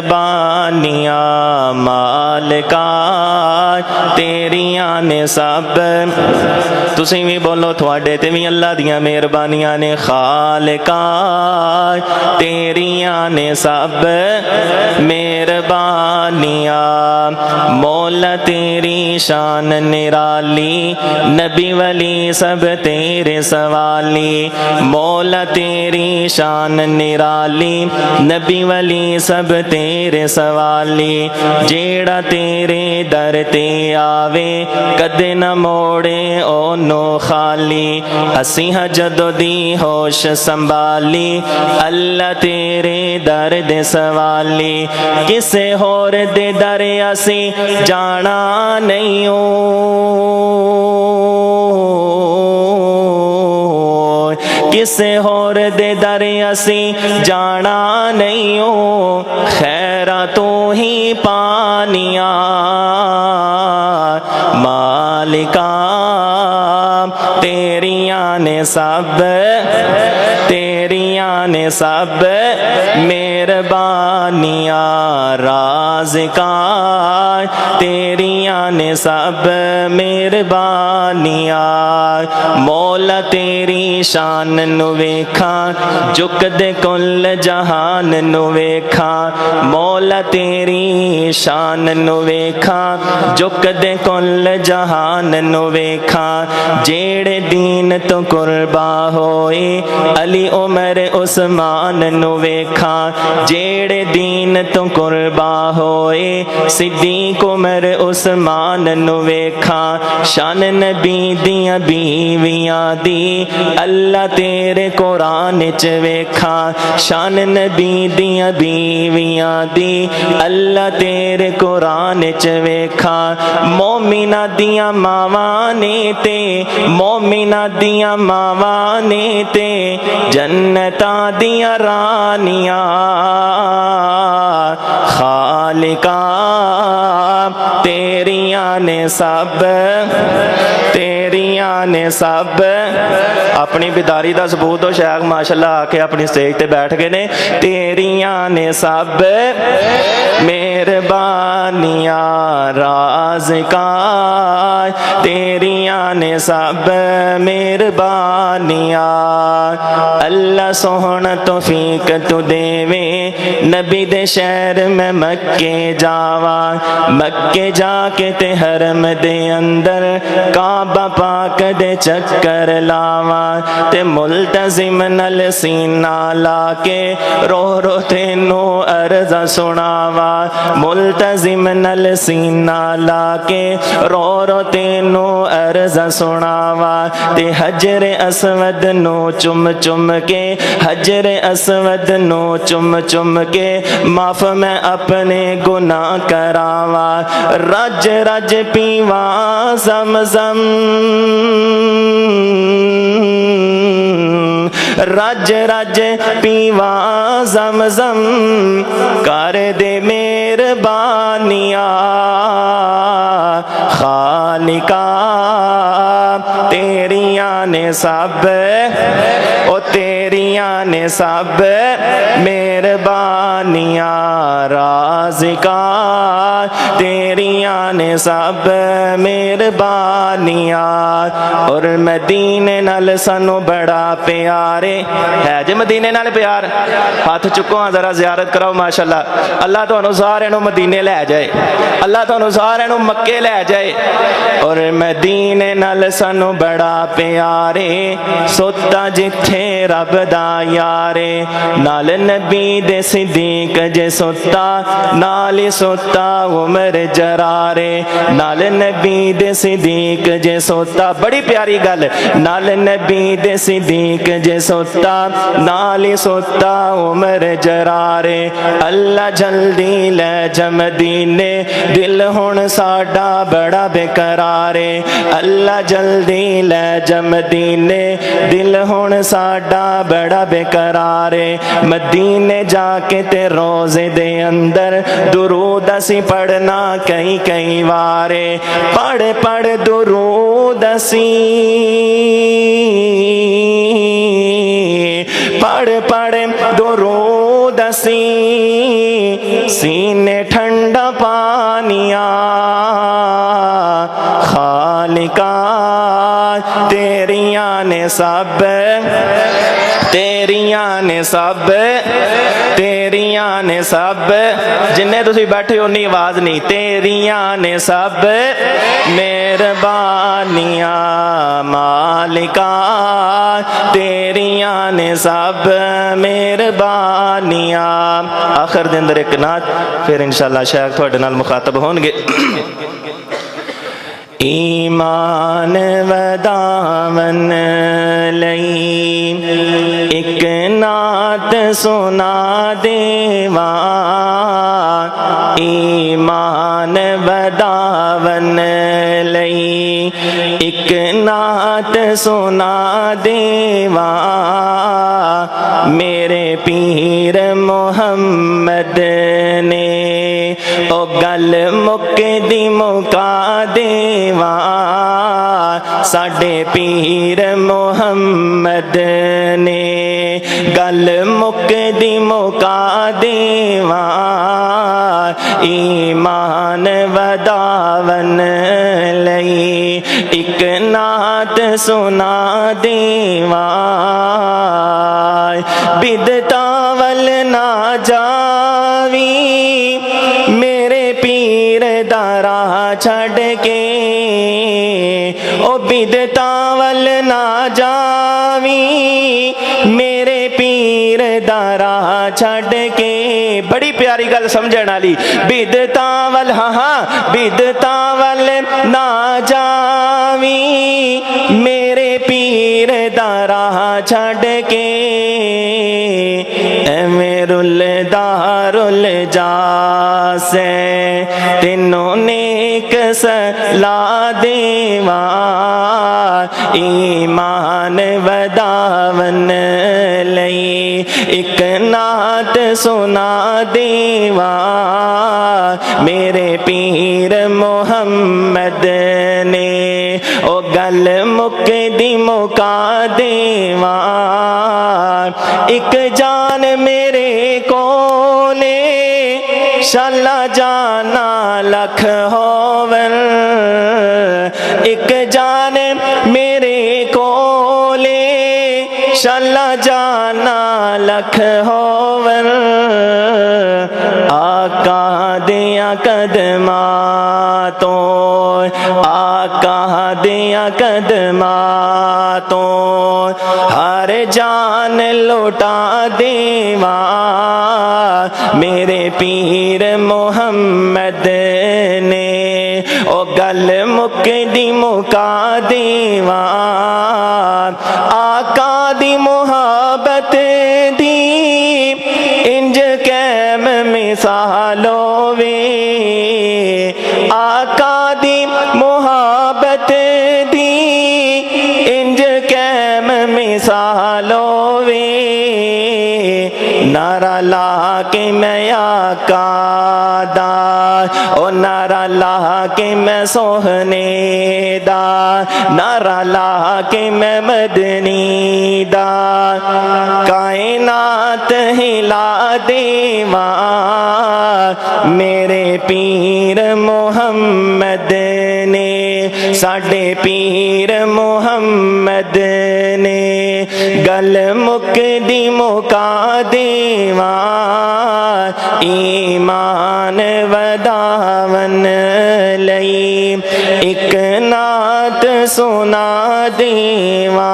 मेहरबानियाँ मालिका तेरियां ने सब। तुसीं भी बोलो तुहाडे ते भी अल्लाह दियां मेहरबानियां ने। खालिका तेरियां ने सब मेहरबानियाँ। मौला तेरी शान निराली, नबी वली सब तेरे सवाली। मौला तेरी शान निराली, नबी वली सब तेरे सवाली। जेड़ा तेरे दर ते आवे कदे न मोड़े ओनो खाली। असी जदों दी होश संभाली, अल्लाह तेरे दर दे सवाली। किसे होर दे दर असी जाना नहीं हो, किसे होर दे दर असी जाना नहीं हो। खैरा तू ही पानिया मालिका तेरियां ने सब, तेरियां ने सब मेहरबानियाँ। राज़िका तेरियां ने सब मेहरबानियाँ। मौला तेरी शान नु वेखा, झुकदे कुल जहान नु वेखा। मौला तेरी शान नु वेखा, झुकदे कुल जहान नु वेखा। जेड़े दीन तो कुर्बा होए अली उमर उस्मान नु वेखा। जेड़े दीन तो कुर्बा होए सिद्दीक उमर उस्मान नु वेखा। शान नबी दियां बीवियां दी अल्लाह तेरे कुरान च वेखा। शान नबी दियां बीवियां दी अल्लाह तेरे कुरान च वेखा। मोमिना दियां मावां ने ते, मोमिना दियां मावां ने ते जन्नतां दियां रानियां। खालिका तेरियां ने सब, तेरियां ने सब। अपनी बिदारी का सबूत हो शेख माशाल्लाह आके अपनी स्टेज ते बैठ गए ने। तेरियां ने सब मेहरबानियाँ। राज़िका तेरियां ने सब मेहरबानियाँ। अल्लाह सोहना तौफीक तू देवे, नबी दे शहर में मक्के जावा। मक्के जाके ते हरम दे अंदर काबा पाक दे चक्कर लावा। ते मुल्तजिम नल सीना लाके रो रो तेनू अर्ज़ा सुनावा। मुल्तजिम नल सीना लाके रो रो तेनू अर्ज़ा सुनावा। ते हजरे अस्वद नो चुम चुम के, हजरे अस्वद नो चुम चुम के माफ मैं अपने गुनाह करावा। रज रज पीवा ज़मज़म, रज रज पीवा ज़मज़म। कर दे मेहरबानियाँ खालिका तेरियां ने सब, ओ तेरियां ने सब मेहरबानियाँ। राज़िका तेरियां ने सब मेहरबानियाँ। और मदीने नाल सानू बड़ा प्यारे है जे, मदीने नाल प्यार। हाथ चुको जरा ज़ियारत कराओ माशाल्लाह। अल्लाह तुहानू सारिआं नू मदीने लै जाए, अल्लाह तुहानू सारिआं नू मक्के लै जाए। और मदीने नाल सानू बड़ा प्यारे, सोता जिथे रब दा यारे। नाल नबी दे सिद्दीक जे सोता, नाल सोता उमर जरारे। नाल नबी दे सिद्दीक जे सोता, बड़ी प्यारी गल। नाल नबी दे सिद्दीक जे सोता, नाल सोता उमर जरारे। अल्लाह जल्दी लै जा मदीने, दिल हुण साडा बड़ा बेकरारे। अल्लाह जल्दी लै जा मदीने, दिल हुण साडा बड़ा बेकरारे। मदीने जाके ते रोज़े दे अंदर दुरूद असी पढ़ना कई कई वारे। पढ़ पढ़ दुरूद असी, पढ़ पढ़ दुरूद दसी सीने ठंडा पानिया खालिका तेरियां ने सब तेरियां ने सब तेरियां ने सब जिन्ने तुसी बैठे हो उन्नी आवाज नहीं तेरियां ने सब मेहरबानियां मालिका तेरियां ने सब मेहरबानियां। आखिर दे अंदर एक नात फिर इंशाअल्लाह शायद तुहाडे नाल मुखातब होणगे। ईमान वधावन लई एक नात सुना देवा ईमान वधावन लई एक नात सुना देवा मेरे पीर मुहम्मद ने ओ गल मुकदी मुका देवा साडे पीर मुहम्मद ने गल मुकदी मुका देवा ईमान वधावन लई एक नात सुना देवा बिदता वल ना जावी मेरे पीर दा राह छड़ के ओ बिदता वल ना जावी मेरे पीर दा राह छड़ के। बड़ी प्यारी गल समझण वाली बिदता वल हाँ हाँ बिदता वल ना जावी मेरे पीर दा राह छड़ के रुल दारुल जासे तीनों नेक सला देवा ईमान वधावन लई एक नात सुना देवा मेरे पीर मुहम्मद ने ओ गल मुकदी मुका देवा एक जान मेरे कोले शाला जाना लख होवन एक जान मेरे कोले शाला जाना लख होवन आका दिया कदमा तो आका दिया कदमा तो हर जान लौटा देवा मेरे पीर मुहम्मद ने ओ गल मुकदी मुका देवा आका दी मुहब्बत दी इंज कैम मिसालो वे आका दी मुहब्बत दी इंज कैम मिसालो वे नारा ला के मैं आका दा ओ नारा ला के मैं सोहने दा नारा ला के मैं मदनी दा कायनात हिला देवा मेरे पीर मुहम्मद ने साडे पीर मुहम्मद ने गल मुकदी मुका देवा ईमान वधावन लई एक नात सुना देवा।